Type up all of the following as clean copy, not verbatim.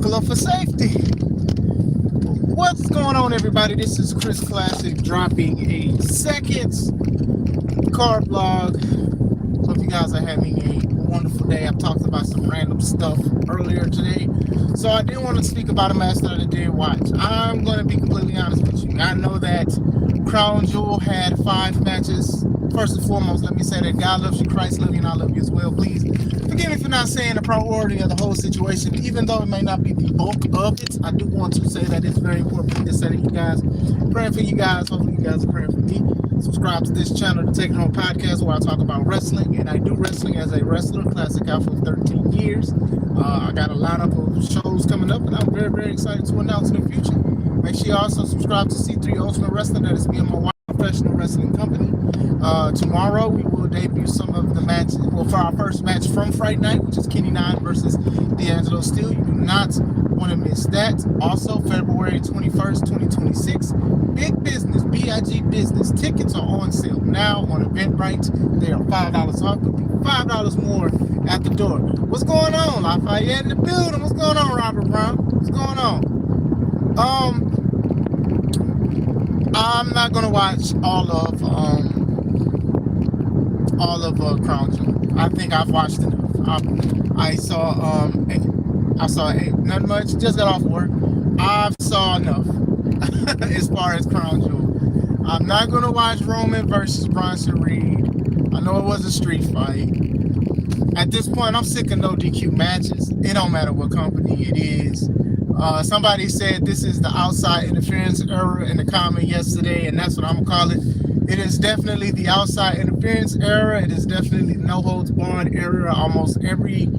Buckle up for safety. What's going on, everybody? This is Chris Classic dropping a second car vlog. Hope you guys are having a wonderful day. I've talked about some random stuff earlier today, so I did want to speak about a match that I did watch. I'm going to be completely honest with you. I know that Crown Jewel had 5 matches. First and foremost, let me say that God loves you, Christ loves you, and I love you as well. Please forgive me for not saying the priority of the whole situation, even though it may not be the bulk of it. I do want to say that it's very important for me to say that you guys, praying for you guys. Hopefully you guys are praying for me. Subscribe to this channel, to Take It Home Podcast, where I talk about wrestling, and I do wrestling as a wrestler, classic out for 13 years. I got a lineup of shows coming up, and I'm very, very excited to announce in the future. Make sure you also subscribe to C3 Ultimate Wrestling. That is me and my wife, professional wrestling company. Tomorrow we will debut some of the matches, well, for our first match from Friday night, which is Kenny 9 versus D'Angelo Steele. You do not want to miss that. Also, February 21st, 2026, Big Business, B-I-G Business. Tickets are on sale now on Eventbrite. They are $5 off, but be $5 more at the door. What's going on? Lafayette in the building. What's going on, Robert Brown? What's going on? I'm not gonna watch all of Crown Jewel. I think I've watched enough. I saw not much. Just got off work. I've saw enough as far as Crown Jewel. I'm not gonna watch Roman versus Bronson Reed. I know it was a street fight. At this point, I'm sick of no DQ matches. It don't matter what company it is. Somebody said this is the outside interference era in the comment yesterday, and that's what I'm gonna call it. It is definitely the outside interference era. It is definitely the no holds barred era. Almost every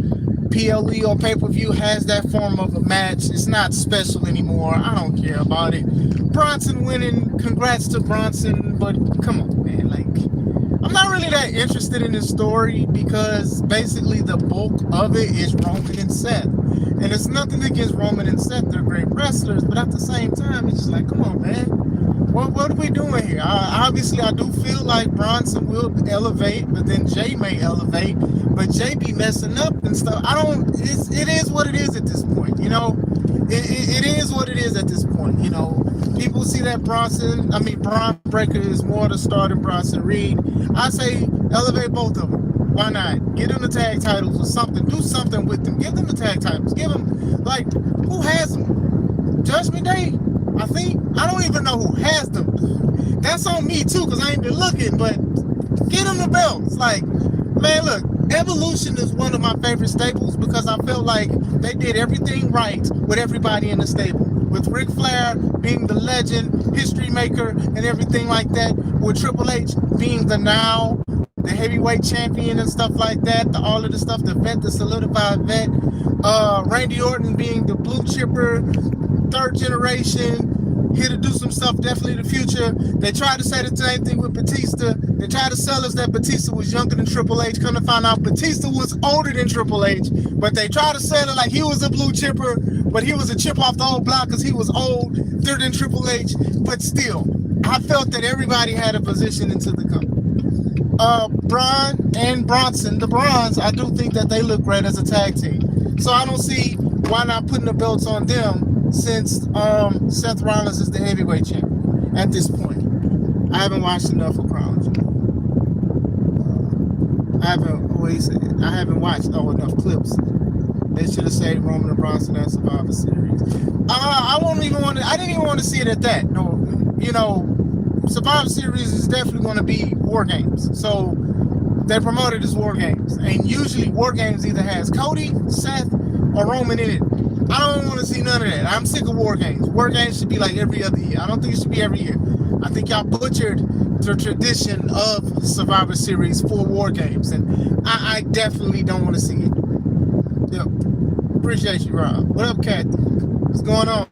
PLE or pay-per-view has that form of a match. It's not special anymore. I don't care about it. Bronson winning, congrats to Bronson, but come on, man. Like, I'm not really that interested in this story because basically the bulk of it is Roman and Seth. And it's nothing against Roman and Seth. They're great wrestlers, but at the same time, it's just like, come on, man. What are we doing here? Obviously, I do feel like Bronson will elevate, but then Jay may elevate, but Jay be messing up and stuff. It is what it is at this point, you know? It is what it is at this point, you know? People see that Bron Breakker is more the star than Bronson Reed. I say elevate both of them. Why not? Get them the tag titles or something. Do something with them. Give them the tag titles. Give them, like, who has them? Judgment Day? I don't even know who has them. That's on me too, because I ain't been looking, but get them the belts. Like, man, look, Evolution is one of my favorite staples because I felt like they did everything right with everybody in the stable. With Ric Flair being the legend, history maker, and everything like that. With Triple H being the heavyweight champion and stuff like that. All of the stuff, the vet, the solidified vet. Randy Orton being the blue chipper, 3rd generation, here to do some stuff, definitely in the future. They tried to say the same thing with Batista. They tried to sell us that Batista was younger than Triple H. Come to find out Batista was older than Triple H, but they tried to sell it like he was a blue chipper, but he was a chip off the old block because he was older than Triple H. But still, I felt that everybody had a position into the company. Braun and Bronson, the Bronze, I do think that they look great as a tag team. So I don't see why not putting the belts on them since Seth Rollins is the heavyweight champion at this point. I haven't watched enough of Crown Jewel. I haven't watched enough clips. They should have saved Roman and Bronson at Survivor Series. I didn't even want to see it at that. No, you know, Survivor Series is definitely going to be War Games. So they promoted as War Games. And usually War Games either has Cody, Seth, or Roman in it. I don't want to see none of that. I'm sick of War Games. War Games should be like every other year. I don't think it should be every year. I think y'all butchered the tradition of Survivor Series for War Games. And I definitely don't want to see it. Yep. Appreciate you, Rob. What up, Kat? What's going on?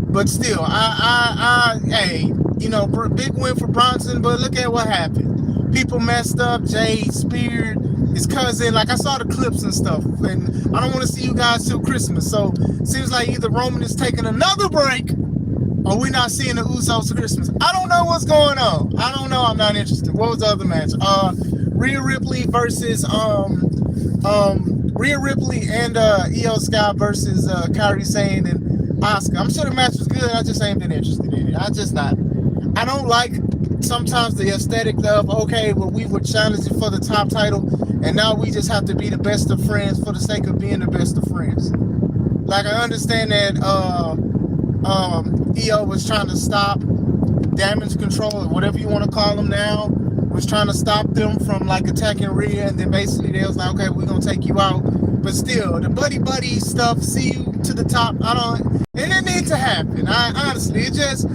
But still, hey, you know, big win for Bronson, but look at what happened. People messed up. Jay speared his cousin. Like, I saw the clips and stuff, and I don't want to see you guys till Christmas. So, seems like either Roman is taking another break, or we're not seeing the Usos till Christmas. I don't know what's going on. I don't know. I'm not interested. What was the other match? Rhea Ripley versus Rhea Ripley and Io Sky versus Kairi Sane and Asuka. I'm sure the match was good. I just ain't been interested in it. I just not. I don't like sometimes the aesthetic of, okay, well, we were challenging for the top title, and now we just have to be the best of friends for the sake of being the best of friends. Like, I understand that Io was trying to stop Damage Control, or whatever you want to call them now, was trying to stop them from like attacking Rhea, and then basically they was like, okay, we're gonna take you out. But still, the buddy stuff, see you to the top, it didn't need to happen. Honestly, it just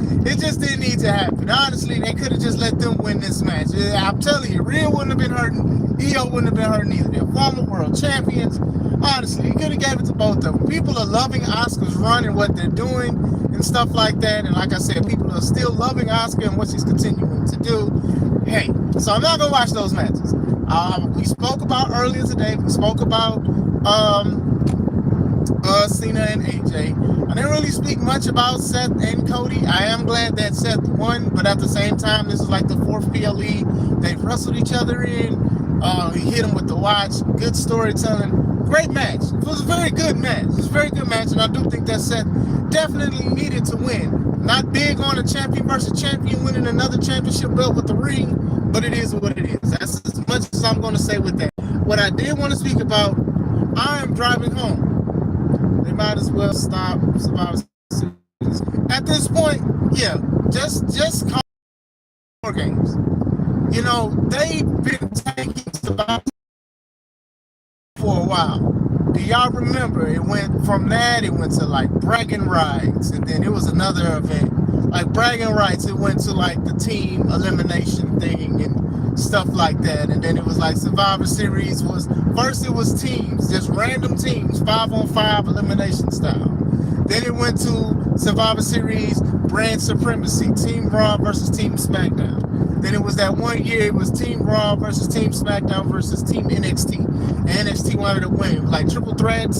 didn't need to happen. Honestly, they could have just let them win this match. I'm telling you, Rhea wouldn't have been hurting, Io wouldn't have been hurting either. They're former world champions. Honestly, you could have gave it to both of them. People are loving Asuka's run and what they're doing and stuff like that. And like I said, people are still loving Asuka and what she's continuing to do. Hey, so I'm not gonna watch those matches. We spoke about earlier today. We spoke about Cena and AJ. I didn't really speak much about Seth and Cody. I am glad that Seth won, but at the same time, this is like the fourth PLE they've wrestled each other in. He hit him with the watch. Good storytelling. Great match. It was a very good match. It was a very good match, and I do think that Seth definitely needed to win. Not big on a champion versus champion winning another championship belt with the ring, but it is what it is. That's as much as I'm going to say with that. What I did want to speak about, I am driving home. They might as well stop Survivor Series. At this point, yeah, just call more games. You know, they've been taking Survivor for a while. Do y'all remember? It went from that, it went to like bragging rights, and then it was another event. Like bragging rights, it went to like the team elimination thing and stuff like that. And then it was like Survivor Series was, first it was teams, just random teams, 5-on-5 elimination style. Then it went to Survivor Series brand supremacy, Team Raw versus Team SmackDown. Then it was that 1 year, it was Team Raw versus Team SmackDown versus Team NXT. And NXT wanted to win, like triple threat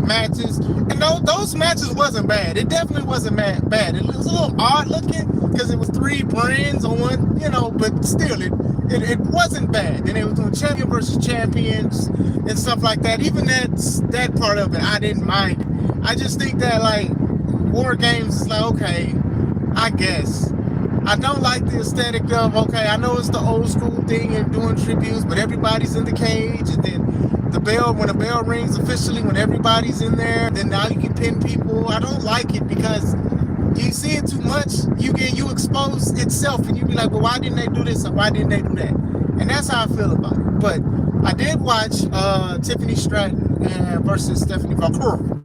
matches. And those matches wasn't bad. It definitely wasn't bad. It was a little odd looking because it was 3 brands on one, you know, but still, it wasn't bad. And it was doing champion versus champions and stuff like that. Even that part of it, I didn't mind it. I just think that, like, War Games is like, okay, I guess. I don't like the aesthetic of, okay, I know it's the old school thing and doing tributes, but everybody's in the cage, and then the bell, when the bell rings officially, when everybody's in there, then now you can pin people. I don't like it because you see it too much, you expose itself, and you be like, well, why didn't they do this or why didn't they do that? And that's how I feel about it. But I did watch Tiffany Stratton versus Stephanie Vaquer.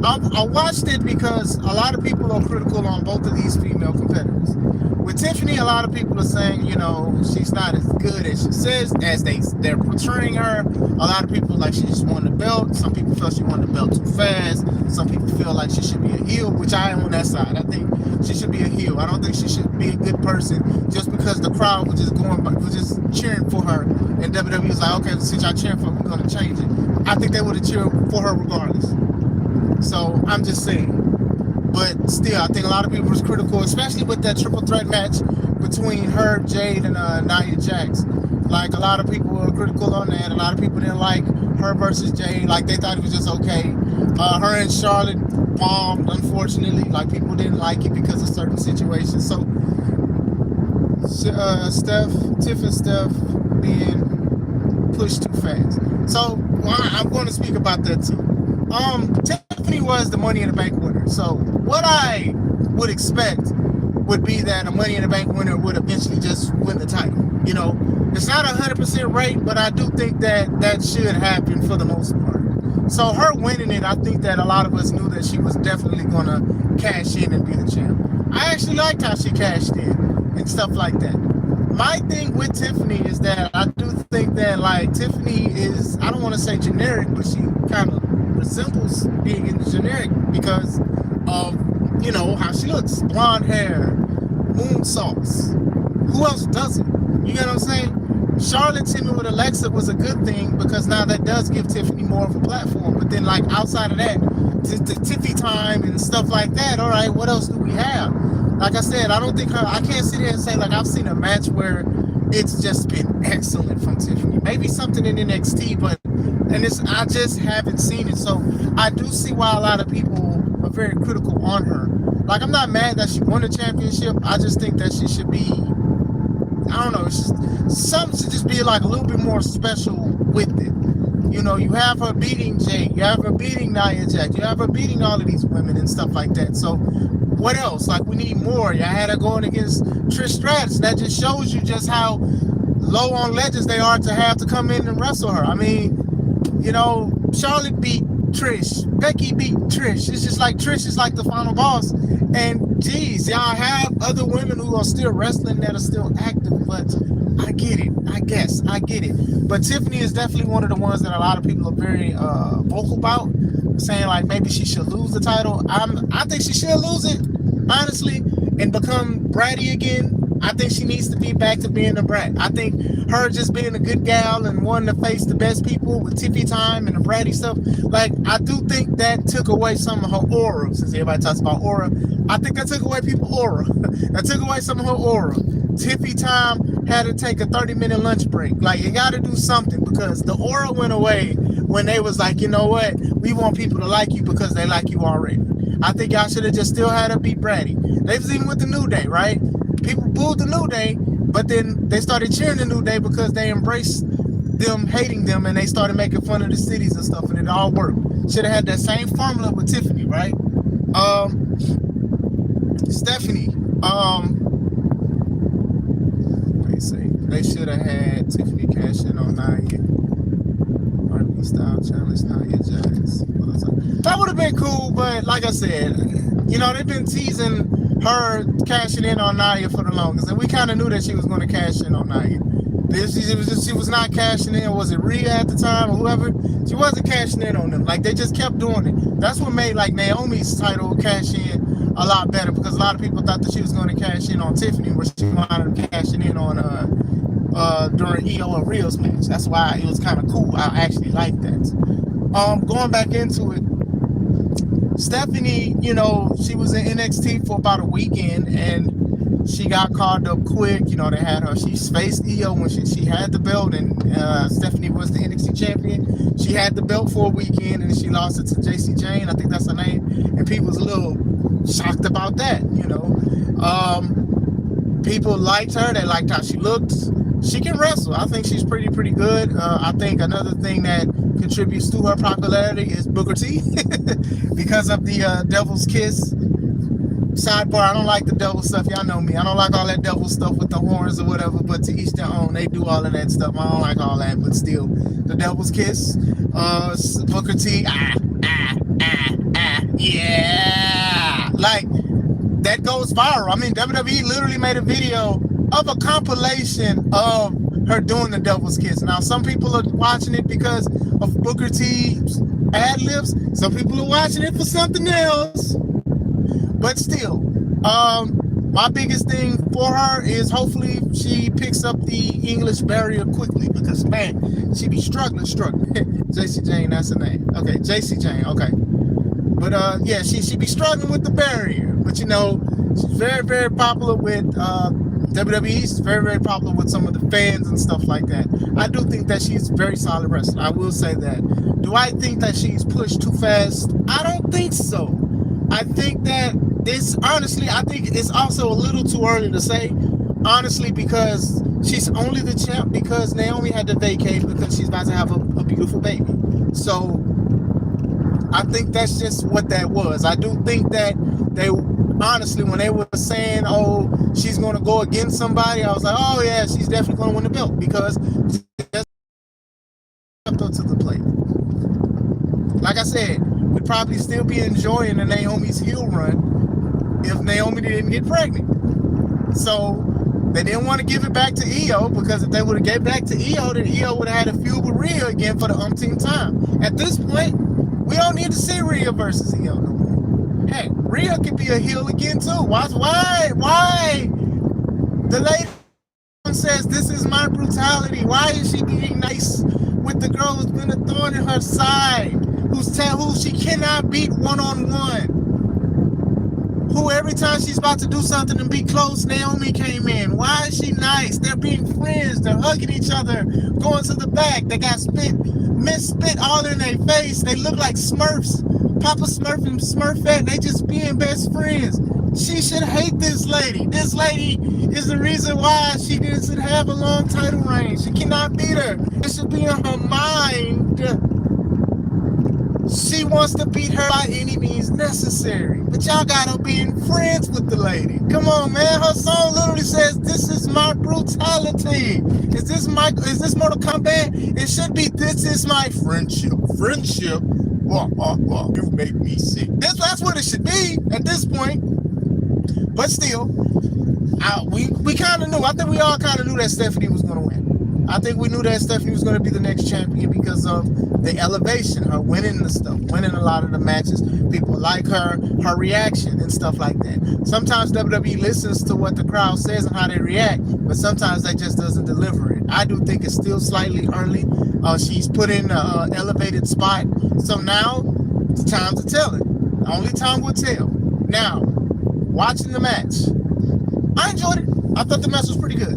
I watched it because a lot of people are critical on both of these female competitors. With Tiffany, a lot of people are saying, you know, she's not as good as she says, as they're portraying her. A lot of people like she just won the belt. Some people feel she won the belt too fast. Some people feel like she should be a heel, which I am on that side. I think she should be a heel. I don't think she should be a good person just because the crowd was just cheering for her. And WWE was like, okay, since y'all cheering for her, we're going to change it. I think they would have cheered for her regardless. So I'm just saying. But still, I think a lot of people was critical, especially with that triple threat match between her, Jade, and Nia Jax. Like, a lot of people were critical on that. A lot of people didn't like her versus Jade. Like, they thought it was just okay. Her and Charlotte bombed, unfortunately. Like, people didn't like it because of certain situations. So, Tiff and Steph being pushed too fast. So, I'm going to speak about that too. Tiffany was the Money in the Bank winner. So what I would expect would be that a Money in the Bank winner would eventually just win the title. You know, it's not 100% right, but I do think that should happen for the most part. So her winning it, I think that a lot of us knew that she was definitely going to cash in and be the champ. I actually liked how she cashed in and stuff like that. My thing with Tiffany is that I do think that, like, Tiffany is, I don't want to say generic, but she kind of resembles being in the generic because of, you know, how she looks. Blonde hair, moon sauce. Who else does it? You get what I'm saying? Charlotte teaming with Alexa was a good thing because now that does give Tiffany more of a platform. But then, like, outside of that, the Tiffy time and stuff like that, all right, what else do we have? Like I said, I don't think I can't sit here and say, like, I've seen a match where it's just been excellent from Tiffany. Maybe something in NXT, but I just haven't seen it. So I do see why a lot of people are very critical on her. Like, I'm not mad that she won the championship. I just think that she should be, I don't know, something should just be like a little bit more special with it. You know, you have her beating Jade, you have her beating Nia Jax, you have her beating all of these women and stuff like that. So what else? Like, we need more. You had her going against Trish Stratus. That just shows you just how low on legends they are to have to come in and wrestle her. I mean, you know, Charlotte beat Trish, Becky beat Trish. It's just like Trish is like the final boss. And geez, y'all have other women who are still wrestling that are still active, but I get it. I guess I get it. But Tiffany is definitely one of the ones that a lot of people are very vocal about, saying like maybe she should lose the title. I think she should lose it, honestly, and become bratty again. I think she needs to be back to being a brat. I think her just being a good gal and wanting to face the best people with Tiffy time and the bratty stuff, like, I do think that took away some of her aura. Since everybody talks about aura, I think that took away people's aura. That took away some of her aura. Tiffy time had to take a 30-minute lunch break. Like, you got to do something, because the aura went away when they was like, you know what, we want people to like you because they like you already. I think y'all should have just still had her be bratty. They was even with the New Day, right? People booed the New Day, but then they started cheering the New Day because they embraced them hating them, and they started making fun of the cities and stuff, and it all worked. Should have had that same formula with Tiffany, right? Stephanie, let me see. They should have had Tiffany cash in on Nia. R&B style challenge, Nia Jax. That would have been cool, but like I said, you know, they've been teasing her cashing in on Nia for the longest, and we kind of knew that she was going to cash in on Nia. She was not cashing in. Was it Rhea at the time or whoever? She wasn't cashing in on them. Like, they just kept doing it. That's what made like Naomi's title cash in a lot better, because a lot of people thought that she was going to cash in on Tiffany, where she wound up cashing in on during EO and Rhea's match. That's why it was kind of cool. I actually liked that. Going back into it, Stephanie, you know, she was in NXT for about a weekend, and she got called up quick. You know, they had her. She faced EO when she had the belt, and Stephanie was the NXT champion. She had the belt for a weekend, and she lost it to JC Jane. I think that's her name. And people was a little shocked about that, you know. People liked her. They liked how she looked. She can wrestle. I think she's pretty good. I think another thing that contributes to her popularity is Booker T because of the Devil's Kiss. Sidebar, I don't like the devil stuff. Y'all know me. I don't like all that devil stuff with the horns or whatever, but to each their own. They do all of that stuff. I don't like all that, but still. The Devil's Kiss. Booker T. Yeah. Like, that goes viral. I mean, WWE literally made a video of a compilation of her doing the Devil's Kiss. Now, some people are watching it because of Booker T's ad-libs. Some people are watching it for something else. But still, my biggest thing for her is hopefully she picks up the English barrier quickly, because, man, she be struggling. JC Jane, that's her name. Okay, JC Jane, okay. But, yeah, she be struggling with the barrier. But, you know, she's very popular with WWE. She's very popular with some of the fans and stuff like that. I do think that she's a very solid wrestler. I will say that. Do I think that she's pushed too fast? I don't think so. I think that I think it's also a little too early to say, honestly, because she's only the champ because Naomi had to vacate because she's about to have a beautiful baby. So I think that's just what that was. I do think that they, honestly, when they were saying, oh, she's going to go against somebody, I was like, oh yeah, she's definitely going to win the belt, because she just stepped up to the plate. Like I said, we'd probably still be enjoying the Naomi's heel run if Naomi didn't get pregnant. So they didn't want to give it back to EO, because if they would have gave it back to EO, then EO would have had a feud with Rhea again for the umpteenth time. At this point, we don't need to see Rhea versus EO no more. Hey, Rhea could be a heel again too. Why? The lady says this is my brutality. Why is she being nice with the girl who's been a thorn in her side, who she cannot beat one-on-one? Who every time she's about to do something and be close, Naomi came in. Why is she nice? They're being friends. They're hugging each other, going to the back. They got spit all in their face. They look like Smurfs. Papa Smurf and Smurfette. They just being best friends. She should hate this lady. This lady is the reason why she doesn't have a long title reign. She cannot beat her. It should be in her mind. She wants to beat her by any means necessary. But y'all got her being friends with the lady. Come on, man. Her song literally says, "This is my brutality." Is this Mortal Kombat? It should be, "This is my friendship." Friendship? Well, you make me sick. That's what it should be at this point. But still, we kind of knew. I think we all kind of knew that Stephanie was going to win. I think we knew that Stephanie was going to be the next champion because of the elevation, her winning the stuff, winning a lot of the matches. People like her reaction and stuff like that. Sometimes WWE listens to what the crowd says and how they react, but sometimes that just doesn't deliver it. I do think it's still slightly early. She's put in an elevated spot. So now, it's time to tell it. Only time will tell. Now, watching the match, I enjoyed it. I thought the match was pretty good.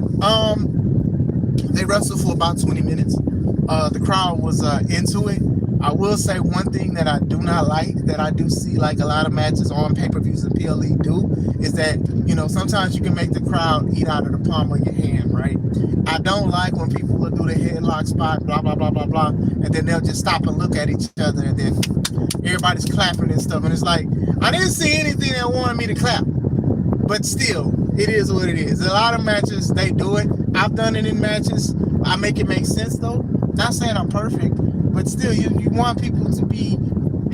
They wrestled for about 20 minutes. The crowd was into it. I will say one thing that I do not like, that I do see like a lot of matches on pay-per-views and PLE do, is that, you know, sometimes you can make the crowd eat out of the palm of your hand, right? I don't like when people will do the headlock spot, blah, blah, blah, blah, blah, and then they'll just stop and look at each other, and then everybody's clapping and stuff, and it's like, I didn't see anything that wanted me to clap. But still, it is what it is. A lot of matches, they do it. I've done it in matches. I make it make sense, though. Not saying I'm perfect, but still, you want people to be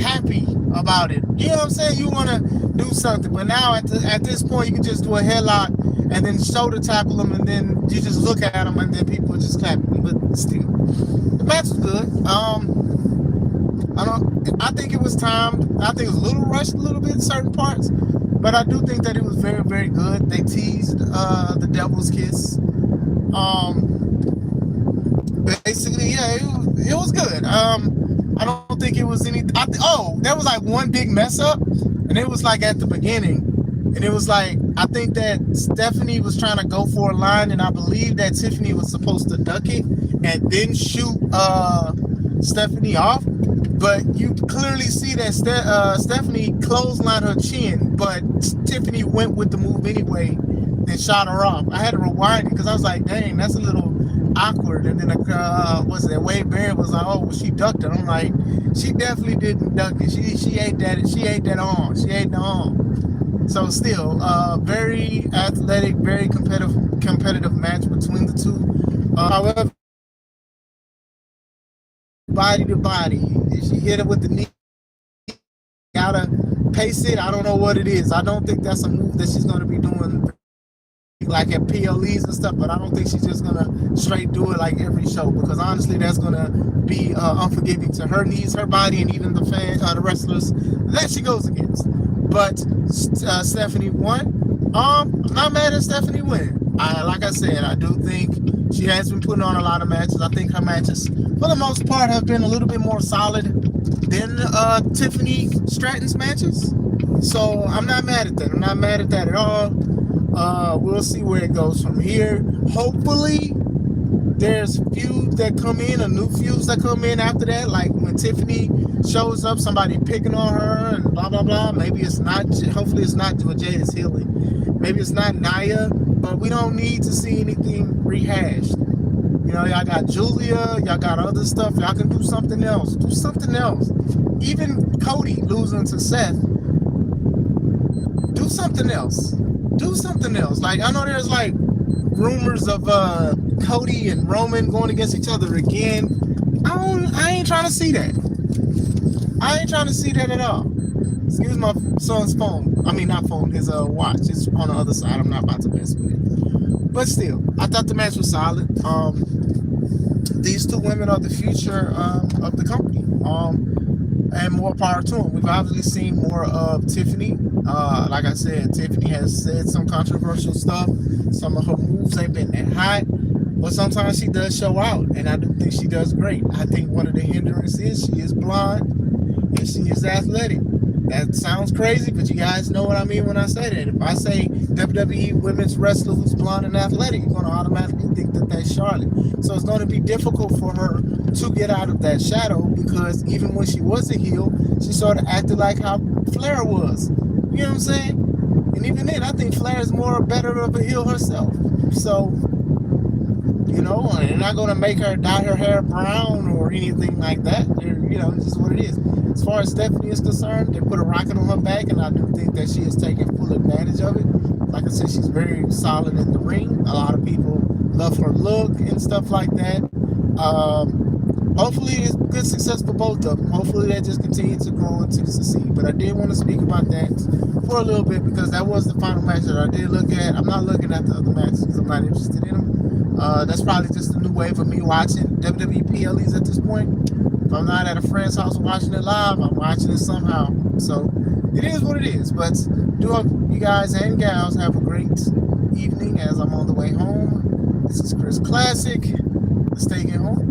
happy about it. You know what I'm saying? You want to do something. But now, at this point, you can just do a headlock and then shoulder tackle them, and then you just look at them, and then people just clap. But still, the match was good. I think it was timed. I think it was a little rushed, a little bit in certain parts. But I do think that it was very, very good. They teased the Devil's Kiss. Basically, yeah, it was good. I don't think it was any. There was like one big mess up, and it was like at the beginning, and it was like, I think that Stephanie was trying to go for a line, and I believe that Tiffany was supposed to duck it and then shoot Stephanie off. But you clearly see that Stephanie clotheslined her chin, but Tiffany went with the move anyway and shot her off. I had to rewind it because I was like, dang, that's a little awkward. And then Wade Barrett was like, oh, well, she ducked it. I'm like, she definitely didn't duck it. She ate that. She ate that on. She ate the on. So still, very athletic, very competitive match between the two. However, body to body, she hit it with the knee. Gotta pace it. I don't know what it is. I don't think that's a move that she's going to be doing like at PLEs and stuff, but I don't think she's just going to straight do it like every show, because honestly that's going to be unforgiving to her knees, her body, and even the wrestlers that she goes against. But Stephanie won. I'm not mad at Stephanie winning. Like I said, I do think she has been putting on a lot of matches. I think her matches, for the most part, have been a little bit more solid than Tiffany Stratton's matches. So I'm not mad at that. I'm not mad at that at all. We'll see where it goes from here. Hopefully, there's feuds that come in, or new feuds that come in after that. Like when Tiffany shows up, somebody picking on her and blah, blah, blah. Maybe it's not, hopefully it's not Jada's Healing. Maybe it's not Nia, but we don't need to see anything rehashed. You know, y'all got Julia, y'all got other stuff. Y'all can do something else. Do something else. Even Cody losing to Seth. Do something else. Do something else. Like, I know there's like rumors of Cody and Roman going against each other again. I ain't trying to see that. I ain't trying to see that at all. Excuse my son's phone. I mean, not phone, his watch. It's on the other side. I'm not about to mess with it. But still, I thought the match was solid. These two women are the future of the company. And more power to them. We've obviously seen more of Tiffany. Like I said, Tiffany has said some controversial stuff. Some of her moves ain't been that hot. But sometimes she does show out. And I do think she does great. I think one of the hindrances is she is blonde and she is athletic. That sounds crazy, but you guys know what I mean when I say that. If I say WWE women's wrestler who's blonde and athletic, you're going to automatically think that that's Charlotte. So it's going to be difficult for her to get out of that shadow because even when she was a heel, she sort of acted like how Flair was. You know what I'm saying? And even then, I think Flair is more better of a heel herself. So, you know, they're not going to make her dye her hair brown or anything like that. You know, it's just what it is. As far as Stephanie is concerned, they put a rocket on her back, and I do think that she is taking full advantage of it. Like I said, she's very solid in the ring. A lot of people love her look and stuff like that. Hopefully, it's good success for both of them. Hopefully, they just continue to grow and to succeed. But I did want to speak about that for a little bit because that was the final match that I did look at. I'm not looking at the other matches because I'm not interested in them. That's probably just a new wave of me watching WWE PLEs at this point. If I'm not at a friend's house watching it live, I'm watching it somehow. So it is what it is. But do hope you guys and gals have a great evening as I'm on the way home. This is Chris Classic. Stay at home.